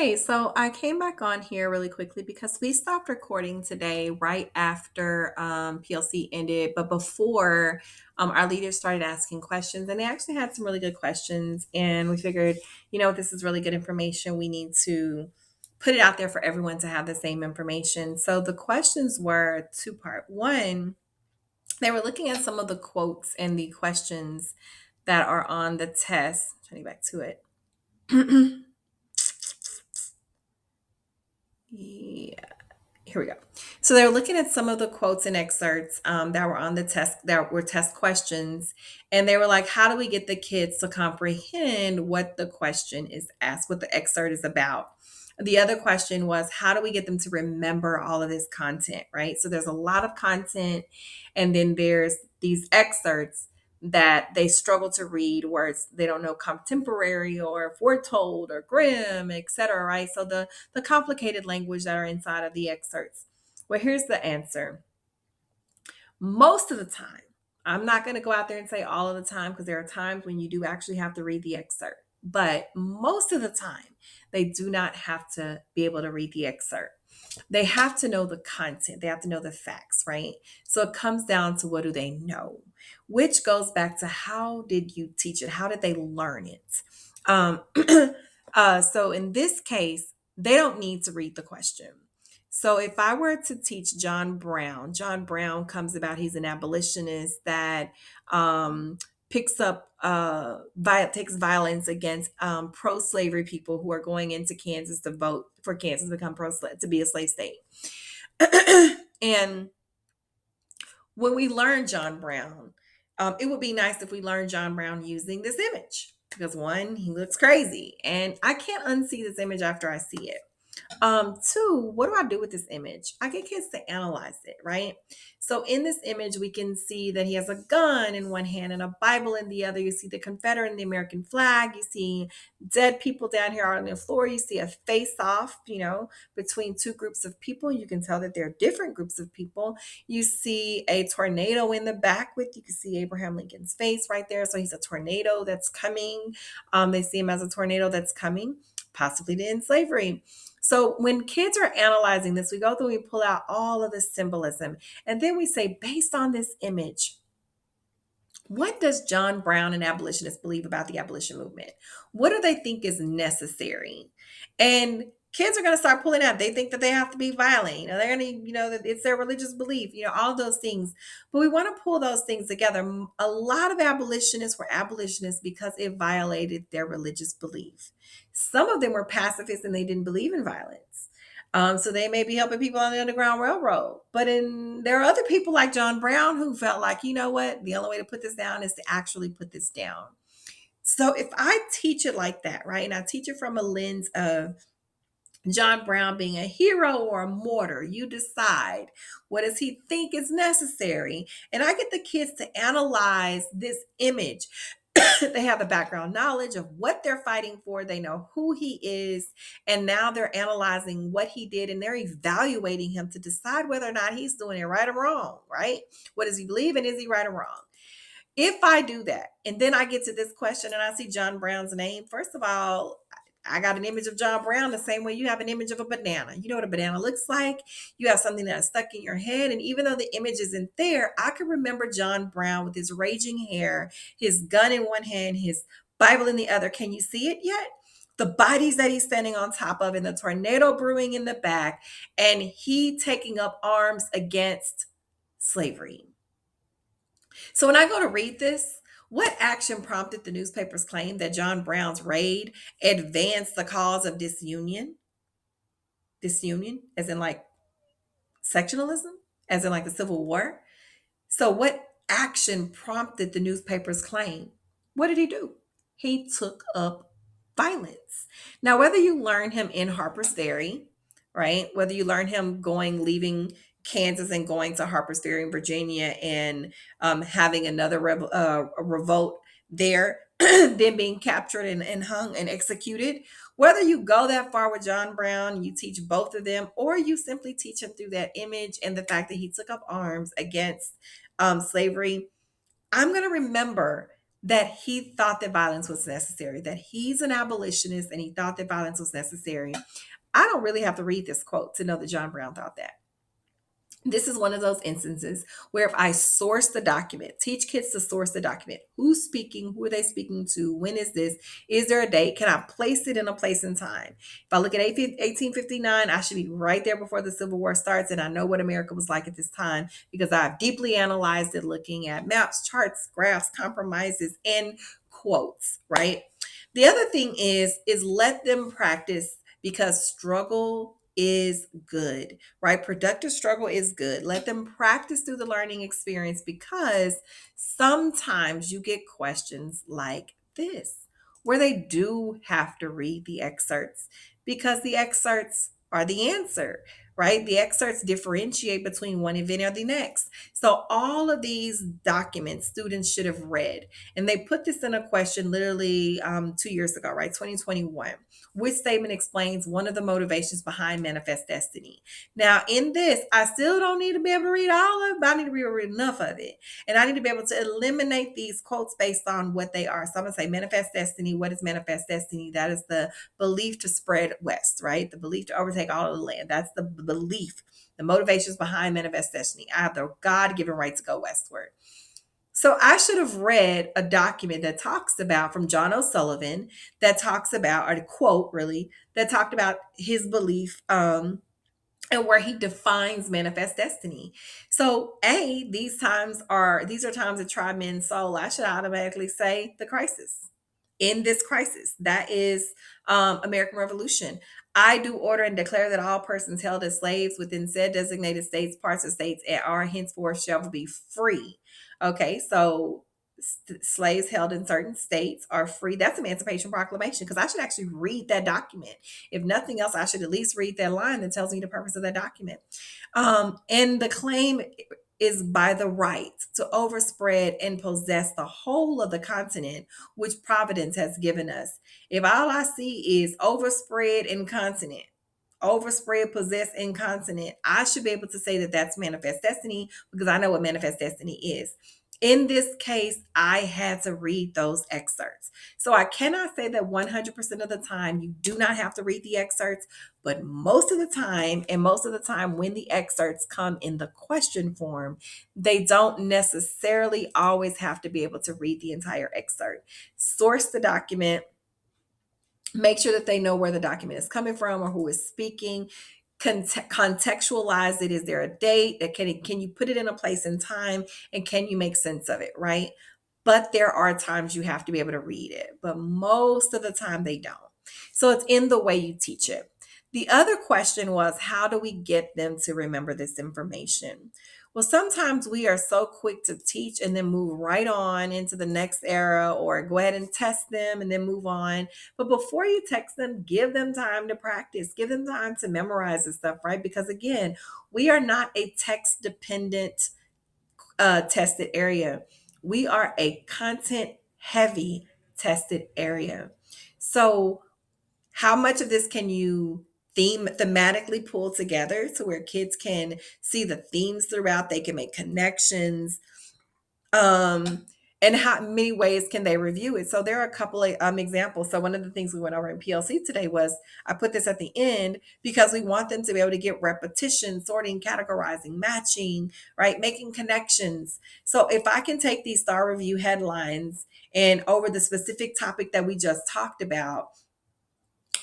Hey, so I came back on here really quickly because we stopped recording today right after PLC ended, but before our leaders started asking questions, and they actually had some really good questions. And we figured, this is really good information. We need to put it out there for everyone to have the same information. So the questions were two part. One, they were looking at some of the quotes and the questions that are on the test. Turning back to it. Yeah. Here we go. So they're looking at some of the quotes and excerpts that were on the test, that were test questions. And they were like, how do we get the kids to comprehend what the question is asked, what the excerpt is about? The other question was, how do we get them to remember all of this content, right? So there's a lot of content, and then there's these excerpts that they struggle to read, words they don't know, contemporary or foretold or grim, etc. Right? So the complicated language that are inside of the excerpts. Well, here's the answer. Most of the time, I'm not going to go out there and say all of the time because there are times when you do actually have to read the excerpt. But most of the time, they do not have to be able to read the excerpt. They have to know the content, they have to know the facts, right? So it comes down to what do they know, which goes back to how did you teach it? How did they learn it? Um, so in this case, they don't need to read the question. So if I were to teach John Brown comes about, he's an abolitionist that picks up takes violence against pro-slavery people who are going into Kansas to vote for Kansas to become to be a slave state. And when we learn John Brown, it would be nice if we learned John Brown using this image because one, he looks crazy, and I can't unsee this image after I see it. Two, what do I do with this image? I get kids to analyze it, right? So in this image, we can see that he has a gun in one hand and a Bible in the other. You see the Confederate and the American flag. You see dead people down here on the floor. You see a face off, between two groups of people. You can tell that they're different groups of people. You see a tornado in the back you can see Abraham Lincoln's face right there. So he's a tornado that's coming. They see him as a tornado that's coming, possibly to end slavery. So when kids are analyzing this, we go through, we pull out all of the symbolism, and then we say, based on this image, what does John Brown and abolitionists believe about the abolition movement? What do they think is necessary? And kids are going to start pulling out. They think that they have to be violent. They're going to, that it's their religious belief, all those things. But we want to pull those things together. A lot of abolitionists were abolitionists because it violated their religious belief. Some of them were pacifists and they didn't believe in violence. So they may be helping people on the Underground Railroad. But there are other people like John Brown who felt like, you know what, the only way to put this down is to actually put this down. So if I teach it like that, right, and I teach it from a lens of John Brown being a hero or a martyr, you decide what does he think is necessary. And I get the kids to analyze this image. They have the background knowledge of what they're fighting for. They know who he is. And now they're analyzing what he did and they're evaluating him to decide whether or not he's doing it right or wrong, right? What does he believe and is he right or wrong? If I do that, and then I get to this question and I see John Brown's name, first of all, I got an image of John Brown the same way you have an image of a banana. You know what a banana looks like. You have something that's stuck in your head. And even though the image isn't there, I can remember John Brown with his raging hair, his gun in one hand, his Bible in the other. Can you see it yet? The bodies that he's standing on top of, and the tornado brewing in the back, and he taking up arms against slavery. So when I go to read this, what action prompted the newspaper's claim that John Brown's raid advanced the cause of disunion? Disunion, as in like sectionalism, as in like the Civil War. So, what action prompted the newspaper's claim? What did he do? He took up violence. Now, whether you learn him in Harper's Ferry, right? Whether you learn him leaving Kansas and going to Harper's Ferry in Virginia and having another revolt there, then being captured and hung and executed. Whether you go that far with John Brown, you teach both of them, or you simply teach him through that image and the fact that he took up arms against slavery, I'm going to remember that he thought that violence was necessary, that he's an abolitionist and he thought that violence was necessary. I don't really have to read this quote to know that John Brown thought that. This is one of those instances where if I source the document, teach kids to source the document, who's speaking, who are they speaking to, when is this, is there a date, can I place it in a place and time? If I look at 1859, I should be right there before the Civil War starts, and I know what America was like at this time because I've deeply analyzed it, looking at maps, charts, graphs, compromises, and quotes, right? The other thing is let them practice because struggle is good, right? Productive struggle is good. Let them practice through the learning experience because sometimes you get questions like this where they do have to read the excerpts because the excerpts are the answer, right? The excerpts differentiate between one event or the next. So all of these documents students should have read, and they put this in a question literally 2 years ago, right? 2021. Which statement explains one of the motivations behind manifest destiny? Now, in this, I still don't need to be able to read all of it, but I need to be able to read enough of it. And I need to be able to eliminate these quotes based on what they are. So I'm going to say manifest destiny. What is manifest destiny? That is the belief to spread west, right? The belief to overtake all of the land. That's the belief, the motivations behind manifest destiny. I have the God given right to go westward. So I should have read a document that talks about from John O'Sullivan that talks about, or the quote really, that talked about his belief and where he defines manifest destiny. So these are times that try men's soul. I should automatically say the crisis. In this crisis, that is American Revolution. I do order and declare that all persons held as slaves within said designated states, parts of states, and are henceforth shall be free. Okay, so slaves held in certain states are free. That's Emancipation Proclamation, because I should actually read that document. If nothing else, I should at least read that line that tells me the purpose of that document. And the claim is by the right to overspread and possess the whole of the continent which Providence has given us. If all I see is overspread and continent, overspread, possess, and continent, I should be able to say that that's manifest destiny because I know what manifest destiny is. In this case, I had to read those excerpts. So I cannot say that 100% of the time you do not have to read the excerpts, but most of the time, and most of the time when the excerpts come in the question form, they don't necessarily always have to be able to read the entire excerpt. Source the document, make sure that they know where the document is coming from or who is speaking. Contextualize it. Is there a date? Can you put it in a place and time, and can you make sense of it, right? But there are times you have to be able to read it, but most of the time they don't. So it's in the way you teach it. The other question was, how do we get them to remember this information? Well, sometimes we are so quick to teach and then move right on into the next era, or go ahead and test them and then move on. But before you text them, give them time to practice, give them time to memorize this stuff, right? Because again, we are not a text dependent tested area. We are a content heavy tested area. So, how much of this can you thematically pull together to where kids can see the themes throughout? They can make connections, um and how many ways can they review it? So there are a couple of examples. So one of the things we went over in PLC today was, I put this at the end because we want them to be able to get repetition, sorting, categorizing, matching, right, making connections. So if I can take these star review headlines and over the specific topic that we just talked about,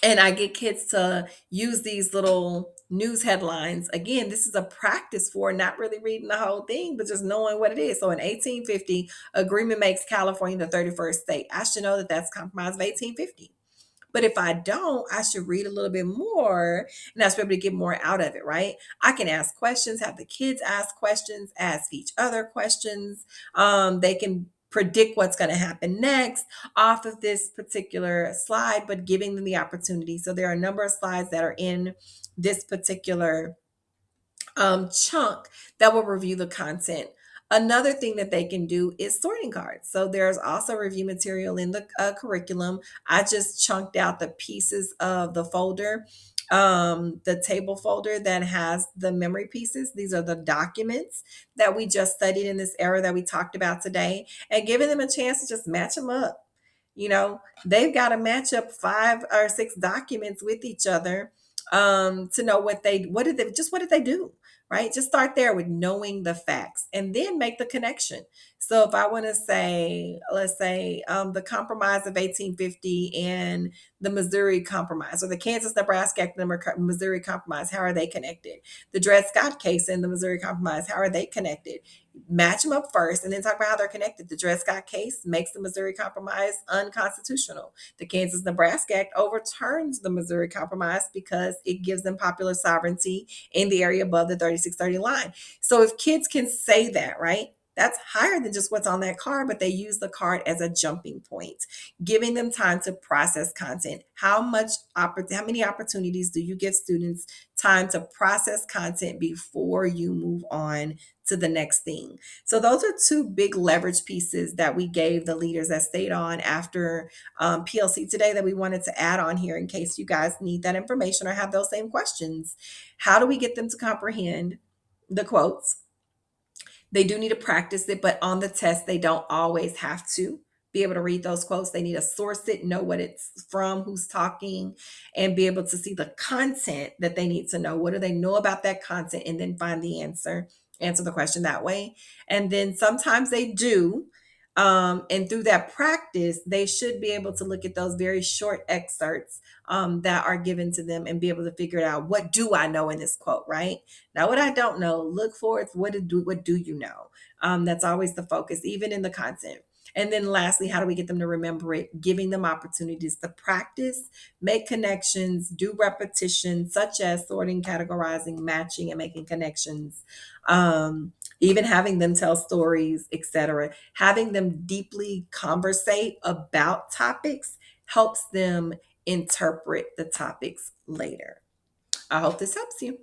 and I get kids to use these little news headlines. Again, this is a practice for not really reading the whole thing, but just knowing what it is. So in 1850, agreement makes California the 31st state. I should know that that's compromise of 1850. But if I don't, I should read a little bit more, and I should be able to get more out of it, right? I can ask questions, have the kids ask questions, ask each other questions. They can predict what's going to happen next off of this particular slide, but giving them the opportunity. So there are a number of slides that are in this particular chunk that will review the content Another thing that they can do is sorting cards. So there's also review material in the curriculum. I just chunked out the pieces of the folder, the table folder that has the memory pieces. These are the documents that we just studied in this era that we talked about today, and giving them a chance to just match them up. They've got to match up 5 or 6 documents with each other, to know what did they do, right? Just start there with knowing the facts and then make the connection. So if I want to say, let's say, the Compromise of 1850 and the Missouri Compromise, or the Kansas Nebraska Act and the Missouri Compromise, how are they connected? The Dred Scott case and the Missouri Compromise, how are they connected? Match them up first and then talk about how they're connected. The Dred Scott case makes the Missouri Compromise unconstitutional. The Kansas Nebraska Act overturns the Missouri Compromise because it gives them popular sovereignty in the area above the 3630 line. So if kids can say that, right? That's higher than just what's on that card, but they use the card as a jumping point, giving them time to process content. How many opportunities do you give students time to process content before you move on to the next thing? So those are 2 big leverage pieces that we gave the leaders that stayed on after PLC today, that we wanted to add on here in case you guys need that information or have those same questions. How do we get them to comprehend the quotes? They do need to practice it, but on the test, they don't always have to be able to read those quotes. They need to source it, know what it's from, who's talking, and be able to see the content that they need to know. What do they know about that content? And then find the answer the question that way. And then sometimes they do. And through that practice, they should be able to look at those very short excerpts that are given to them and be able to figure it out. What do I know in this quote, right? Now, what I don't know, look for it. What do you know? That's always the focus, even in the content. And then lastly, how do we get them to remember it? Giving them opportunities to practice, make connections, do repetition, such as sorting, categorizing, matching, and making connections. Even having them tell stories, etc. Having them deeply conversate about topics helps them interpret the topics later. I hope this helps you.